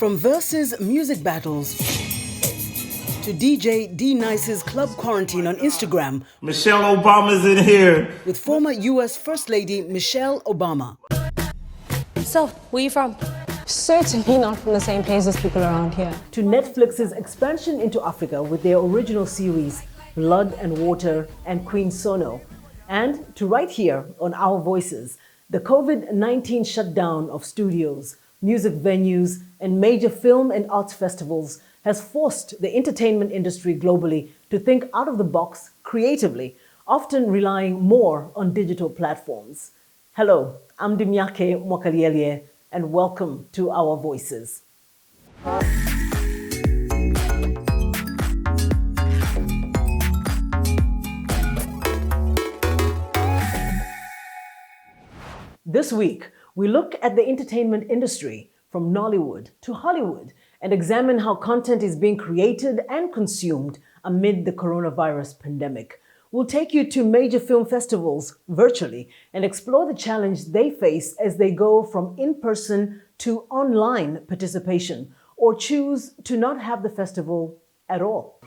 From Versus music battles to DJ D-Nice's club quarantine on Instagram. Michelle Obama's in here. With former US First Lady Michelle Obama. So, where are you from? Certainly not from the same place as people around here. To Netflix's expansion into Africa with their original series, Blood and Water and Queen Sono. And to right here on Our Voices, the COVID-19 shutdown of studios, music venues, and major film and arts festivals has forced the entertainment industry globally to think out of the box creatively, often relying more on digital platforms. Hello, I'm Dimyake Mwakalielye, and welcome to Our Voices. This week, we look at the entertainment industry from Nollywood to Hollywood and examine how content is being created and consumed amid the coronavirus pandemic. We'll take you to major film festivals virtually and explore the challenge they face as they go from in-person to online participation or choose to not have the festival at all.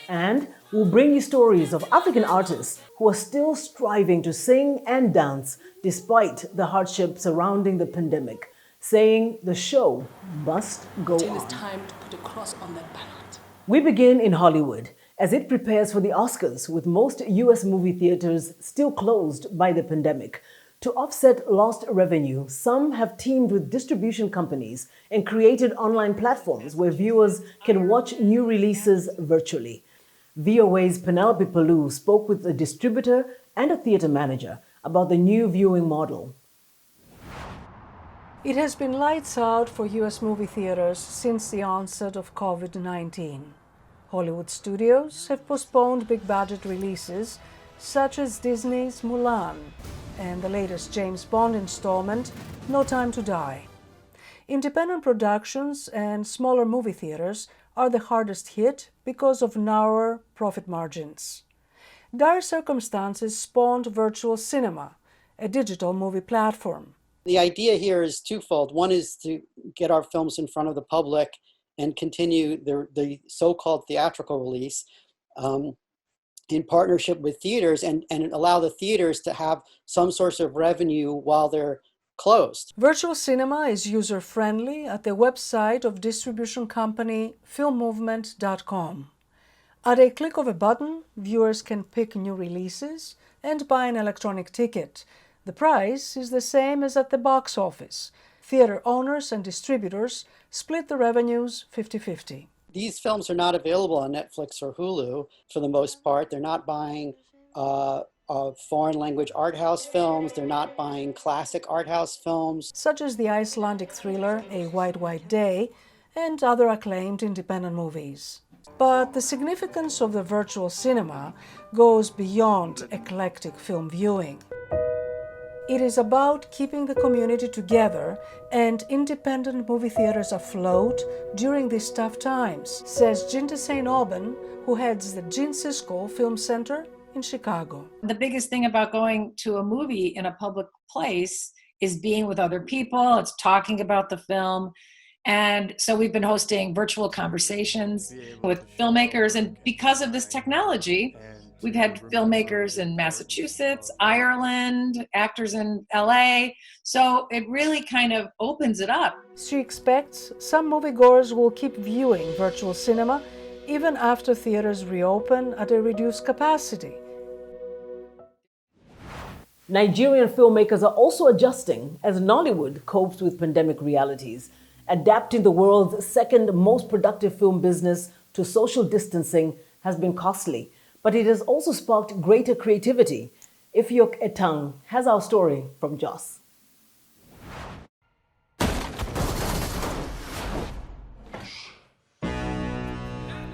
And we'll bring you stories of African artists who are still striving to sing and dance despite the hardship surrounding the pandemic, saying the show must go on. It's time to put a cross on that ballot. We begin in Hollywood as it prepares for the Oscars, with most US movie theaters still closed by the pandemic. To offset lost revenue, some have teamed with distribution companies and created online platforms where viewers can watch new releases virtually. VOA's Penelope Palou spoke with a distributor and a theater manager about the new viewing model. It has been lights out for US movie theaters since the onset of COVID-19. Hollywood studios have postponed big-budget releases such as Disney's Mulan and the latest James Bond installment, No Time to Die. Independent productions and smaller movie theaters are the hardest hit because of narrower profit margins. Dire circumstances spawned virtual cinema, a digital movie platform. The idea here is twofold. One is to get our films in front of the public and continue the so-called theatrical release in partnership with theaters and allow the theaters to have some source of revenue while they're closed. Virtual cinema is user-friendly at the website of distribution company filmmovement.com. At a click of a button, viewers can pick new releases and buy an electronic ticket. The price is the same as at the box office. Theater owners and distributors split the revenues 50-50. These films are not available on Netflix or Hulu for the most part. They're not buying foreign language art house films. They're not buying classic art house films. Such as the Icelandic thriller A White, White Day and other acclaimed independent movies. But the significance of the virtual cinema goes beyond eclectic film viewing. It is about keeping the community together and independent movie theaters afloat during these tough times, says Jinta St. Auburn, who heads the Gene Siskel Film Center in Chicago. The biggest thing about going to a movie in a public place is being with other people, it's talking about the film. And so we've been hosting virtual conversations with filmmakers, and because of this technology, we've had filmmakers in Massachusetts, Ireland, actors in LA. So it really kind of opens it up. She expects some moviegoers will keep viewing virtual cinema even after theaters reopen at a reduced capacity. Nigerian filmmakers are also adjusting as Nollywood copes with pandemic realities. Adapting the world's second most productive film business to social distancing has been costly, but it has also sparked greater creativity. Ifyok Etang has our story from Jos.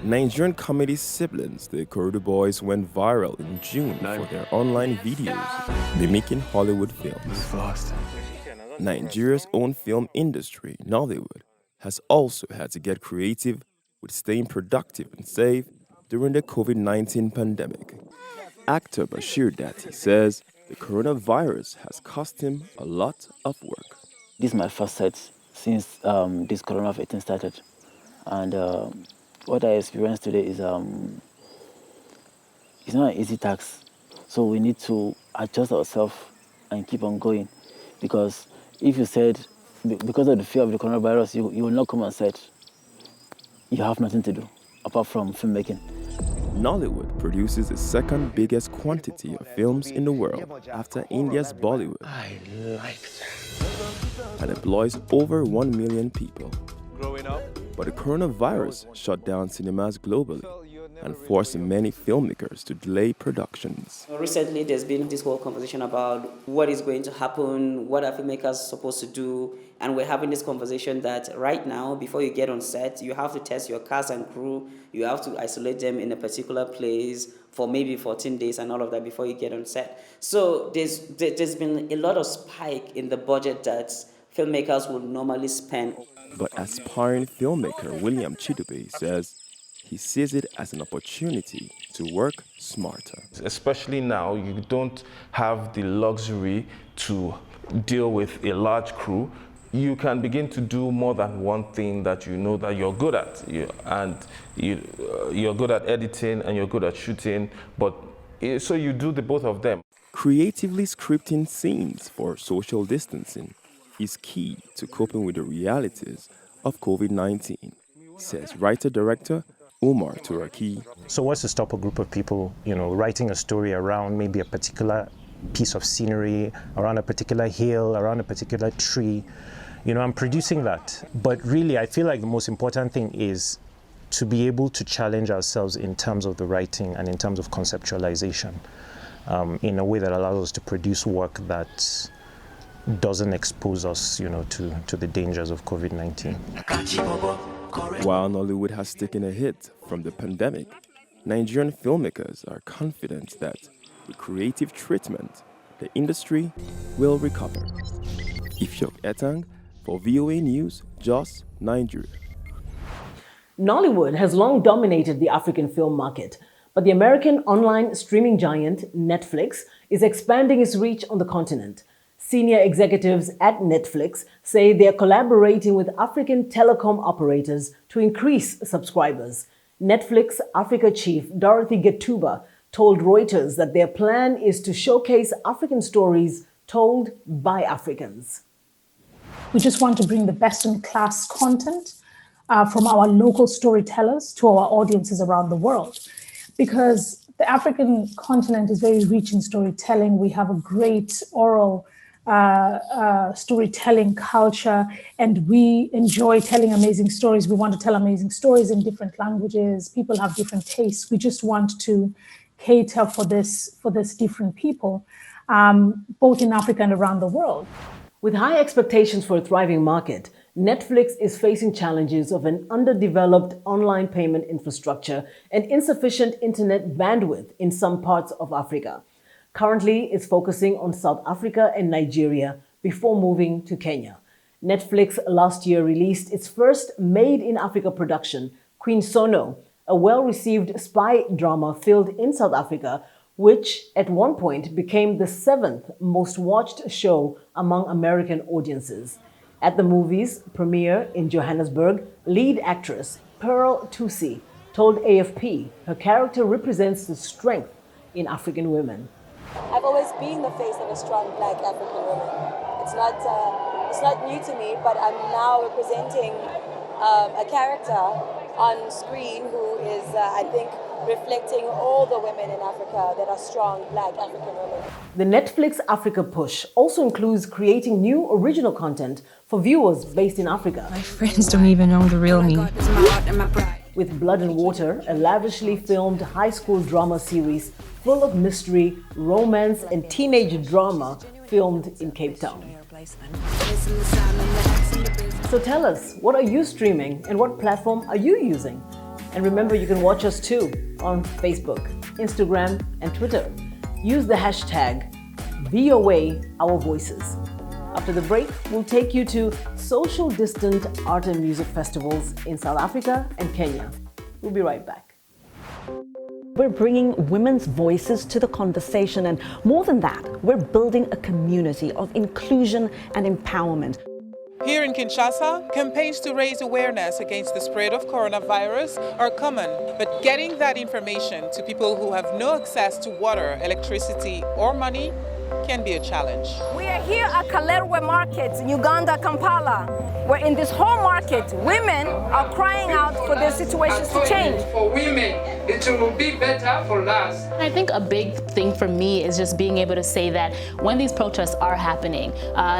Nigerian comedy siblings, the Corridor Boys, went viral in June for their online videos mimicking Hollywood films. Nigeria's own film industry, Nollywood, has also had to get creative with staying productive and safe during the COVID-19 pandemic. Actor Bashir Dati says the coronavirus has cost him a lot of work. This is my first set since this coronavirus started. And what I experienced today is it's not an easy task. So we need to adjust ourselves and keep on going. Because if you said, because of the fear of the coronavirus, you will not come on set, you have nothing to do apart from filmmaking. Nollywood produces the second biggest quantity of films in the world after India's Bollywood. I like that. And employs over 1 million people. Growing up. But the coronavirus shut down cinemas globally and forced many filmmakers to delay productions. Recently, there's been this whole conversation about what is going to happen, what are filmmakers supposed to do, and we're having this conversation that right now, before you get on set, you have to test your cast and crew, you have to isolate them in a particular place for maybe 14 days and all of that before you get on set. So there's been a lot of spike in the budget that filmmakers would normally spend. But aspiring filmmaker William Chidube says he sees it as an opportunity to work smarter. Especially now, you don't have the luxury to deal with a large crew. You can begin to do more than one thing that you know that you're good at. You're good at editing and you're good at shooting, so you do the both of them. Creatively scripting scenes for social distancing is key to coping with the realities of COVID-19, says writer-director Umar Turaki. So what's to stop a group of people, writing a story around maybe a particular piece of scenery, around a particular hill, around a particular tree? I'm producing that. But really, I feel like the most important thing is to be able to challenge ourselves in terms of the writing and in terms of conceptualization, in a way that allows us to produce work that doesn't expose us, to the dangers of COVID-19. While Nollywood has taken a hit from the pandemic, Nigerian filmmakers are confident that with creative treatment, the industry will recover. Ifyok Etang for VOA News, Jos, Nigeria. Nollywood has long dominated the African film market, but the American online streaming giant Netflix is expanding its reach on the continent. Senior executives at Netflix say they are collaborating with African telecom operators to increase subscribers. Netflix Africa chief Dorothy Getuba told Reuters that their plan is to showcase African stories told by Africans. We just want to bring the best-in-class content from our local storytellers to our audiences around the world. Because the African continent is very rich in storytelling. We have a great oral storytelling culture, and we enjoy telling amazing stories. We want to tell amazing stories in different languages. People have different tastes. We just want to cater for this different people, both in Africa and around the world. With high expectations for a thriving market, Netflix is facing challenges of an underdeveloped online payment infrastructure and insufficient internet bandwidth in some parts of Africa. Currently, it's focusing on South Africa and Nigeria before moving to Kenya. Netflix last year released its first made-in-Africa production, Queen Sono, a well-received spy drama filmed in South Africa, which at one point became the 7th most watched show among American audiences. At the movie's premiere in Johannesburg, lead actress Pearl Thusi told AFP her character represents the strength in African women. I've always been the face of a strong Black African woman. It's not new to me, but I'm now representing a character on screen who is, I think, reflecting all the women in Africa that are strong Black African women. The Netflix Africa push also includes creating new original content for viewers based in Africa. My friends don't even know the real me. With Blood and Water, a lavishly filmed high school drama series full of mystery, romance, and teenage drama filmed in Cape Town. So tell us, what are you streaming and what platform are you using? And remember, you can watch us too on Facebook, Instagram, and Twitter. Use the hashtag VOA Our Voices. After the break, we'll take you to social distant art and music festivals in South Africa and Kenya. We'll be right back. We're bringing women's voices to the conversation, and more than that, we're building a community of inclusion and empowerment. Here in Kinshasa, campaigns to raise awareness against the spread of coronavirus are common, but getting that information to people who have no access to water, electricity, or money can be a challenge. We are here at Kalerwe Market, Uganda, Kampala, where in this whole market, women are crying out for their situations to change. For women, it will be better for us. I think a big thing for me is just being able to say that when these protests are happening,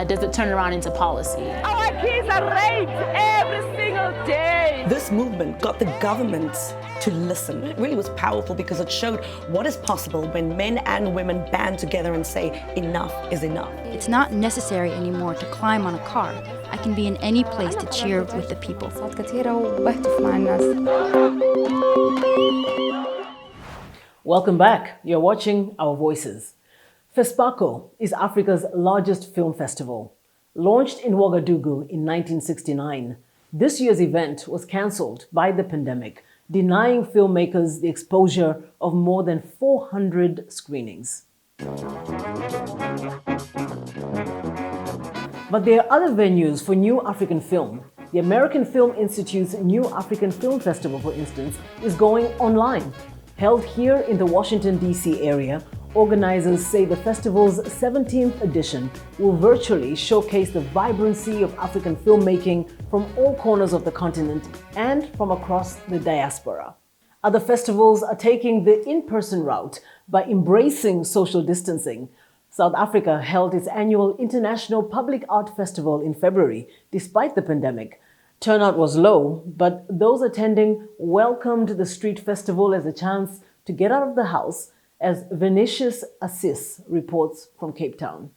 does it turn around into policy? Our kids are raped every single day. This movement got the government to listen. It really was powerful because it showed what is possible when men and women band together and say, enough is enough. It's not necessary anymore to climb on a car. I can be in any place to cheer with the people. Welcome back. You're watching Our Voices. FESPACO is Africa's largest film festival. Launched in Ouagadougou in 1969, this year's event was cancelled by the pandemic, denying filmmakers the exposure of more than 400 screenings. But there are other venues for New African Film. The American Film Institute's New African Film Festival, for instance, is going online. Held here in the Washington, D.C. area, organizers say the festival's 17th edition will virtually showcase the vibrancy of African filmmaking from all corners of the continent and from across the diaspora. Other festivals are taking the in-person route by embracing social distancing. South Africa held its annual International Public Art Festival in February, despite the pandemic. Turnout was low, but those attending welcomed the street festival as a chance to get out of the house, as Vinicius Assis reports from Cape Town.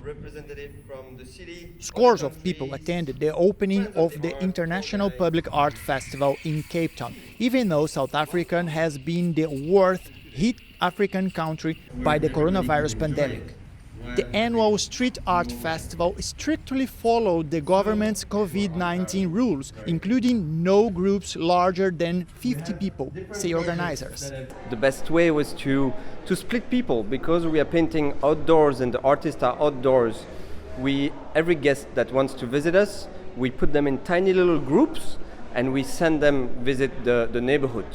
Representative from the city. Scores of people attended the opening of the International Public Art Festival in Cape Town, even though South Africa has been the worst hit African country by the coronavirus pandemic. The annual Street Art Festival strictly followed the government's COVID-19 rules, including no groups larger than 50 people, say organizers. The best way was to split people, because we are painting outdoors and the artists are outdoors. Every guest that wants to visit us, we put them in tiny little groups and we send them visit the neighborhood.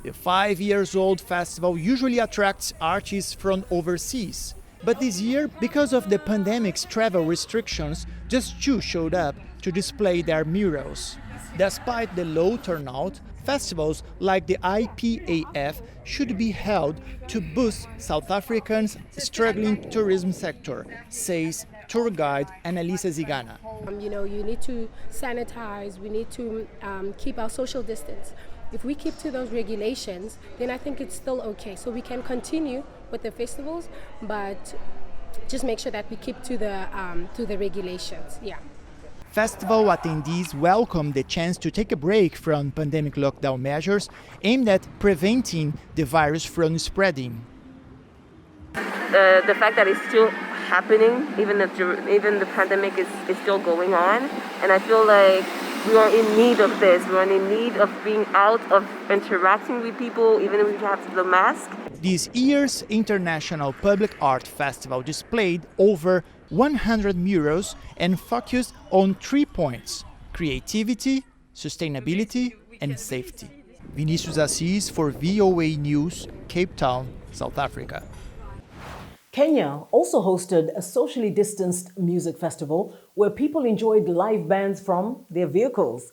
The 5-year-old festival usually attracts artists from overseas. But this year, because of the pandemic's travel restrictions, just 2 showed up to display their murals. Despite the low turnout, festivals like the IPAF should be held to boost South Africa's struggling tourism sector, says tour guide Analisa Zigana. You need to sanitize, we need to keep our social distance. If we keep to those regulations, then I think it's still okay. So we can continue with the festivals, but just make sure that we keep to the regulations. Yeah. Festival attendees welcome the chance to take a break from pandemic lockdown measures aimed at preventing the virus from spreading. The fact that it's still happening, even the pandemic is still going on, and I feel like we are in need of this. We are in need of being out, of interacting with people, even if we have the mask. This year's International Public Art Festival displayed over 100 murals and focused on 3 points: creativity, sustainability, and safety. Vinicius Assis for VOA News, Cape Town, South Africa. Kenya also hosted a socially distanced music festival where people enjoyed live bands from their vehicles.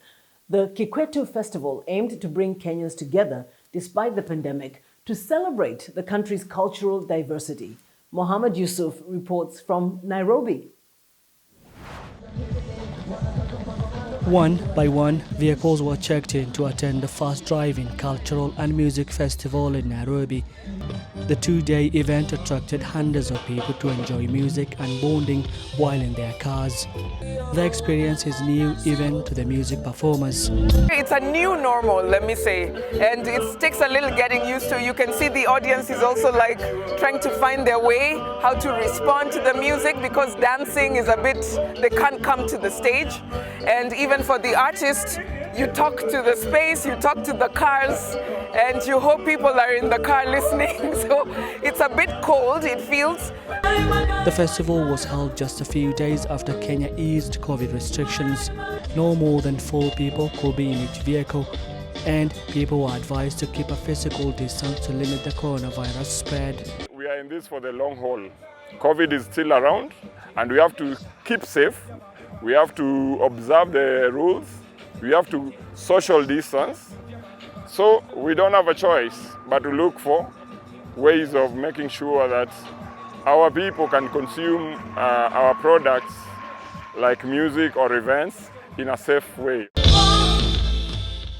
The Kikwetu Festival aimed to bring Kenyans together despite the pandemic to celebrate the country's cultural diversity. Mohammed Yusuf reports from Nairobi. One by one, vehicles were checked in to attend the first driving cultural and music festival in Nairobi. The 2-day event attracted hundreds of people to enjoy music and bonding while in their cars. The experience is new even to the music performers. It's a new normal, let me say, and it takes a little getting used to. You can see the audience is also like trying to find their way, how to respond to the music, because dancing is a bit, they can't come to the stage. And even for the artists, you talk to the space, you talk to the cars, and you hope people are in the car listening. So it's a bit cold, it feels. The festival was held just a few days after Kenya eased COVID restrictions. No more than 4 people could be in each vehicle, and people were advised to keep a physical distance to limit the coronavirus spread. We are in this for the long haul. COVID is still around, and we have to keep safe. We have to observe the rules. We have to social distance. So we don't have a choice but to look for ways of making sure that our people can consume our products like music or events in a safe way.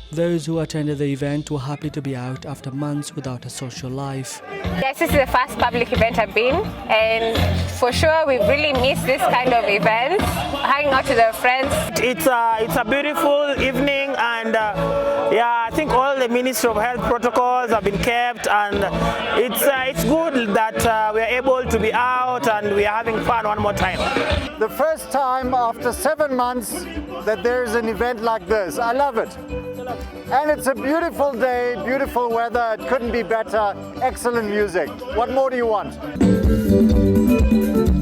Those who attended the event were happy to be out after months without a social life. Yes, this is the first public event I've been, and for sure we've really missed this kind of events, hanging out with our friends. It's a beautiful evening, and yeah, I think all the Ministry of Health protocols have been kept, and it's good that we are able to be out and we are having fun one more time. The first time after 7 months that there is an event like this. I love it. And it's a beautiful day, beautiful weather, it couldn't be better, excellent music. What more do you want?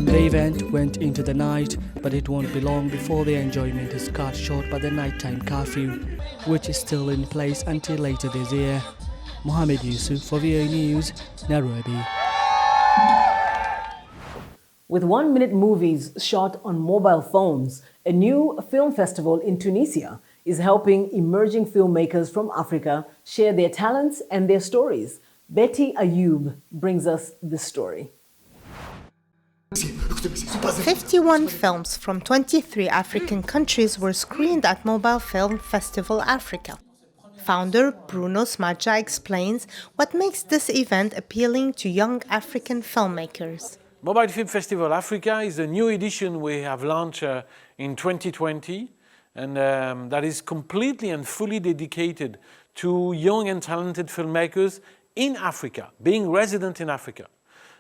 The event went into the night, but it won't be long before the enjoyment is cut short by the nighttime curfew, which is still in place until later this year. Mohammed Yusuf for VOA News, Nairobi. With 1-minute movies shot on mobile phones, a new film festival in Tunisia is helping emerging filmmakers from Africa share their talents and their stories. Betty Ayoub brings us this story. 51 films from 23 African countries were screened at Mobile Film Festival Africa. Founder Bruno Smadja explains what makes this event appealing to young African filmmakers. Mobile Film Festival Africa is a new edition we have launched in 2020, and that is completely and fully dedicated to young and talented filmmakers in Africa, being resident in Africa.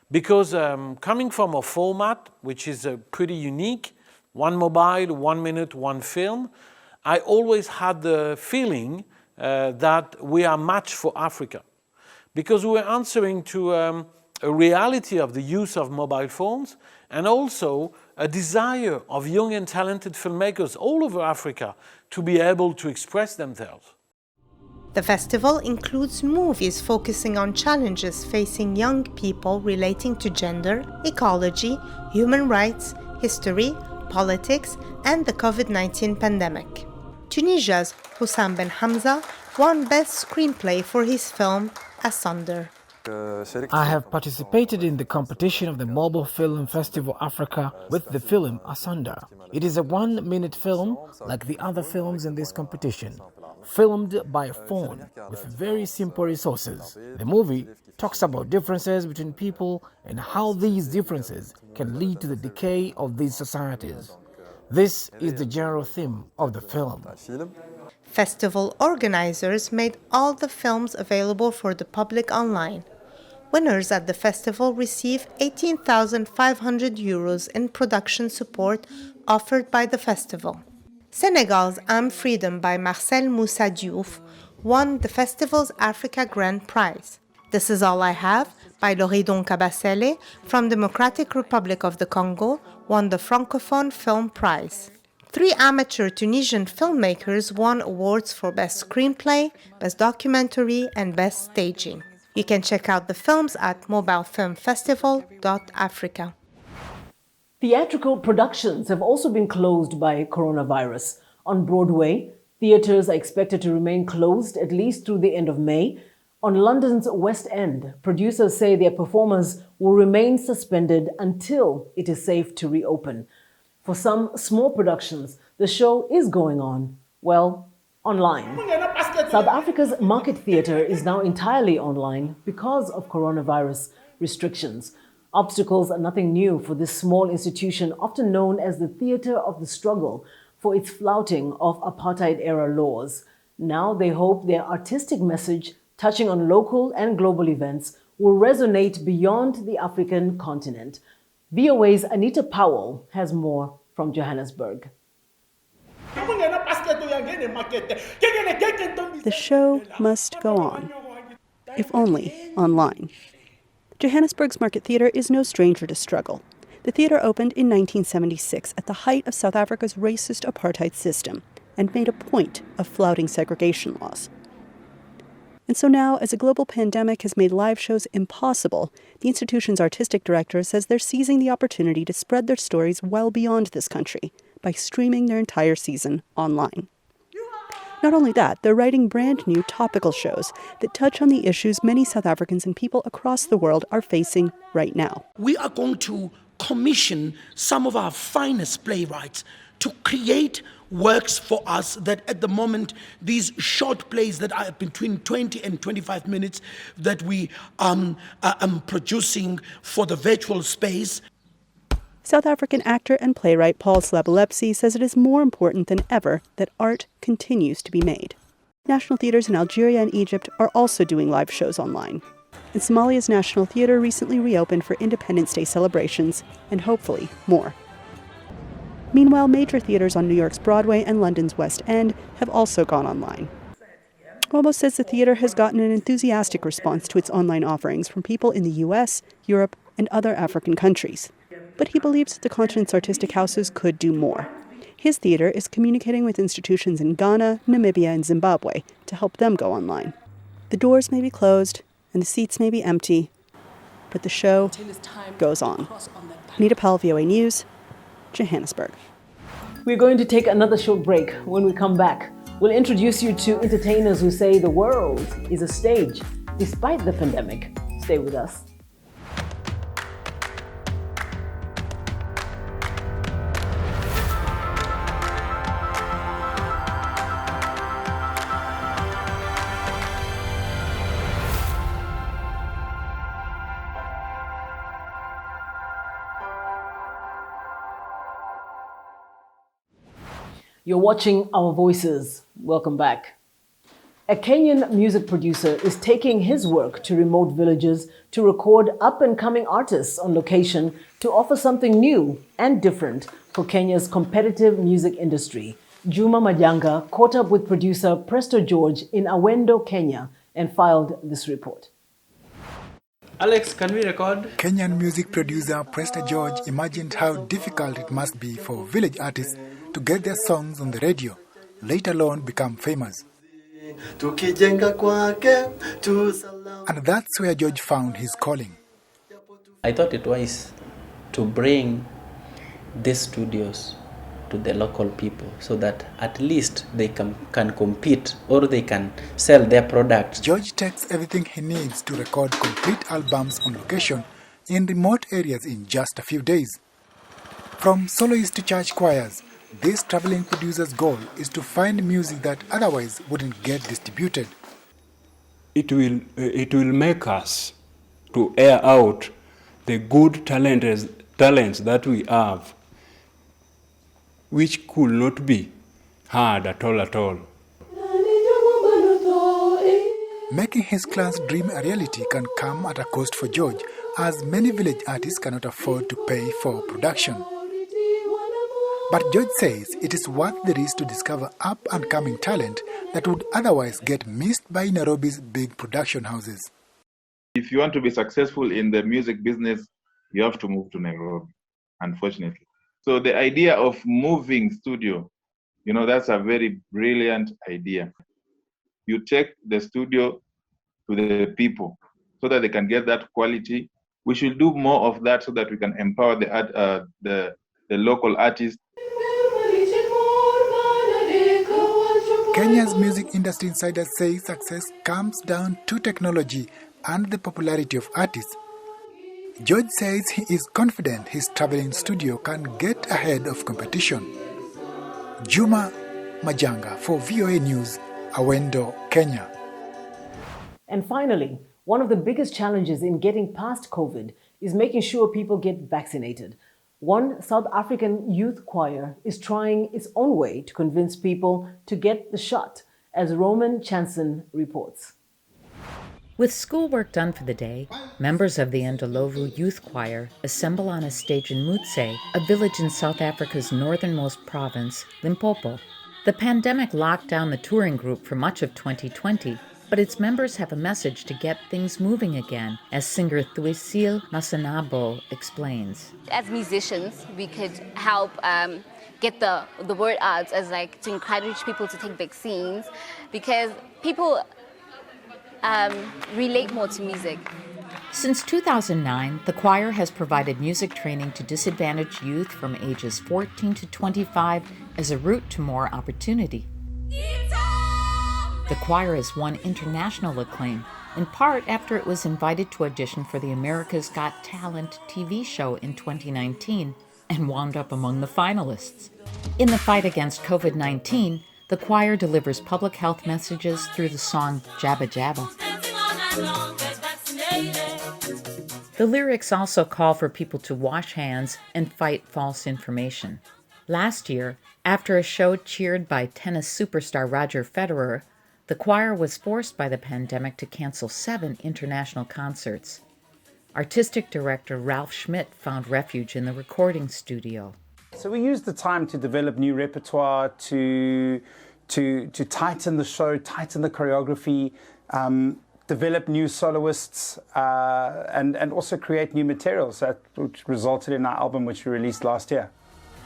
Because coming from a format which is pretty unique, 1 mobile, 1 minute, 1 film, I always had the feeling that we are matched for Africa. Because we're answering to a reality of the use of mobile phones, and also a desire of young and talented filmmakers all over Africa to be able to express themselves. The festival includes movies focusing on challenges facing young people relating to gender, ecology, human rights, history, politics, and the COVID-19 pandemic. Tunisia's Hussam Ben Hamza won Best Screenplay for his film Asunder. I have participated in the competition of the Mobile Film Festival Africa with the film Asunder. It is a 1-minute film like the other films in this competition, filmed by phone with very simple resources. The movie talks about differences between people and how these differences can lead to the decay of these societies. This is the general theme of the film. Festival organizers made all the films available for the public online. Winners at the festival receive 18,500 euros in production support offered by the festival. Senegal's I'm Freedom by Marcel Moussa Diouf won the festival's Africa Grand Prize. This Is All I Have by Loridon Kabasele from Democratic Republic of the Congo won the Francophone Film Prize. 3 amateur Tunisian filmmakers won awards for Best Screenplay, Best Documentary, and Best Staging. You can check out the films at mobilefilmfestival.africa. Theatrical productions have also been closed by coronavirus. On Broadway, theatres are expected to remain closed at least through the end of May. On London's West End, producers say their performers will remain suspended until it is safe to reopen. For some small productions, the show is going on, well, online. South Africa's Market Theatre is now entirely online because of coronavirus restrictions. Obstacles are nothing new for this small institution, often known as the theatre of the struggle, for its flouting of apartheid-era laws. Now they hope their artistic message, touching on local and global events, will resonate beyond the African continent. VOA's Anita Powell has more from Johannesburg. The show must go on, if only online. Johannesburg's Market Theatre is no stranger to struggle. The theatre opened in 1976 at the height of South Africa's racist apartheid system and made a point of flouting segregation laws. And so now, as a global pandemic has made live shows impossible, the institution's artistic director says they're seizing the opportunity to spread their stories well beyond this country by streaming their entire season online. Not only that, they're writing brand new topical shows that touch on the issues many South Africans and people across the world are facing right now. We are going to commission some of our finest playwrights to create works for us that at the moment, these short plays that are between 20 and 25 minutes that we are producing for the virtual space. South African actor and playwright Paul Slabolepsy says it is more important than ever that art continues to be made. National theaters in Algeria and Egypt are also doing live shows online. And Somalia's National Theatre recently reopened for Independence Day celebrations, and hopefully more. Meanwhile, major theaters on New York's Broadway and London's West End have also gone online. Romo says the theater has gotten an enthusiastic response to its online offerings from people in the US, Europe, and other African countries. But he believes that the continent's artistic houses could do more. His theater is communicating with institutions in Ghana, Namibia, and Zimbabwe to help them go online. The doors may be closed and the seats may be empty, but the show goes on. Anita Powell, VOA News, Johannesburg. We're going to take another short break. When we come back, we'll introduce you to entertainers who say the world is a stage despite the pandemic. Stay with us. You're watching Our Voices. Welcome back. A Kenyan music producer is taking his work to remote villages to record up-and-coming artists on location to offer something new and different for Kenya's competitive music industry. Juma Majanga caught up with producer Presto George in Awendo, Kenya, and filed this report. Alex, can we record? Kenyan music producer Presto George imagined how difficult it must be for village artists to get their songs on the radio, let alone become famous. And that's where George found his calling. I thought it wise to bring these studios to the local people so that at least they can compete or they can sell their products. George takes everything he needs to record complete albums on location in remote areas in just a few days. From soloists to church choirs, this traveling producer's goal is to find music that otherwise wouldn't get distributed. It will make us to air out the good talents that we have, which could not be heard at all. Making his clan's dream a reality can come at a cost for George, as many village artists cannot afford to pay for production. But George says it is worth the risk to discover up-and-coming talent that would otherwise get missed by Nairobi's big production houses. If you want to be successful in the music business, you have to move to Nairobi, unfortunately. So the idea of moving studio, that's a very brilliant idea. You take the studio to the people so that they can get that quality. We should do more of that so that we can empower the local artists. Kenya's music industry insiders say success comes down to technology and the popularity of artists. George says he is confident his traveling studio can get ahead of competition. Juma Majanga for VOA News, Awendo, Kenya. And finally, one of the biggest challenges in getting past COVID is making sure people get vaccinated. One South African youth choir is trying its own way to convince people to get the shot, as Roman Chanson reports. With schoolwork done for the day, members of the Ndlovu Youth Choir assemble on a stage in Mutse, a village in South Africa's northernmost province, Limpopo. The pandemic locked down the touring group for much of 2020, but its members have a message to get things moving again, as singer Thuisil Masanabo explains. As musicians, we could help get the word out as like to encourage people to take vaccines, because people relate more to music. Since 2009, the choir has provided music training to disadvantaged youth from ages 14 to 25 as a route to more opportunity. The choir has won international acclaim, in part after it was invited to audition for the America's Got Talent TV show in 2019 and wound up among the finalists. In the fight against COVID-19, the choir delivers public health messages through the song Jabba Jabba. The lyrics also call for people to wash hands and fight false information. Last year, after a show cheered by tennis superstar Roger Federer, the choir was forced by the pandemic to cancel 7 international concerts. Artistic director Ralph Schmidt found refuge in the recording studio. So we used the time to develop new repertoire, to tighten the show, tighten the choreography, develop new soloists, and also create new materials, which resulted in our album, which we released last year.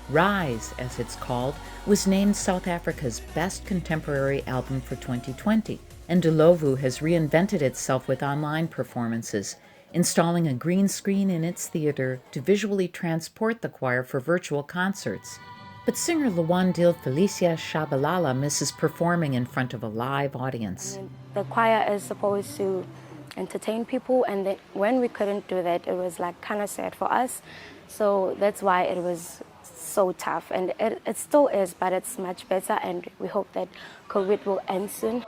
Rise, as it's called, was named South Africa's best contemporary album for 2020, and Ndlovu has reinvented itself with online performances, installing a green screen in its theater to visually transport the choir for virtual concerts. But singer Lwandile Felicia Shabalala misses performing in front of a live audience. The choir is supposed to entertain people, and then when we couldn't do that, it was like kind of sad for us. So that's why it was so tough, and it still is, but it's much better, and we hope that COVID will end soon.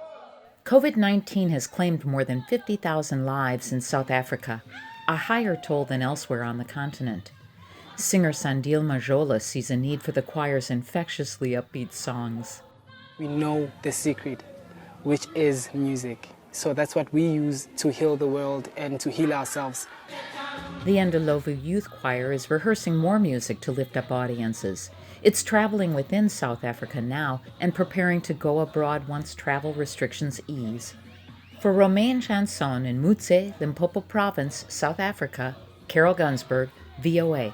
COVID-19 has claimed more than 50,000 lives in South Africa, a higher toll than elsewhere on the continent. Singer Sandile Majola sees a need for the choir's infectiously upbeat songs. We know the secret, which is music. So that's what we use to heal the world and to heal ourselves. The Ndlovu Youth Choir is rehearsing more music to lift up audiences. It's traveling within South Africa now and preparing to go abroad once travel restrictions ease. For Romain Chanson in Mutse, Limpopo Province, South Africa, Carol Gunsberg, VOA.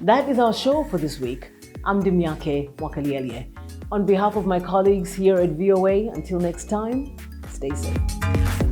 That is our show for this week. I'm Dimyake Mwakalielye. On behalf of my colleagues here at VOA, until next time, stay safe.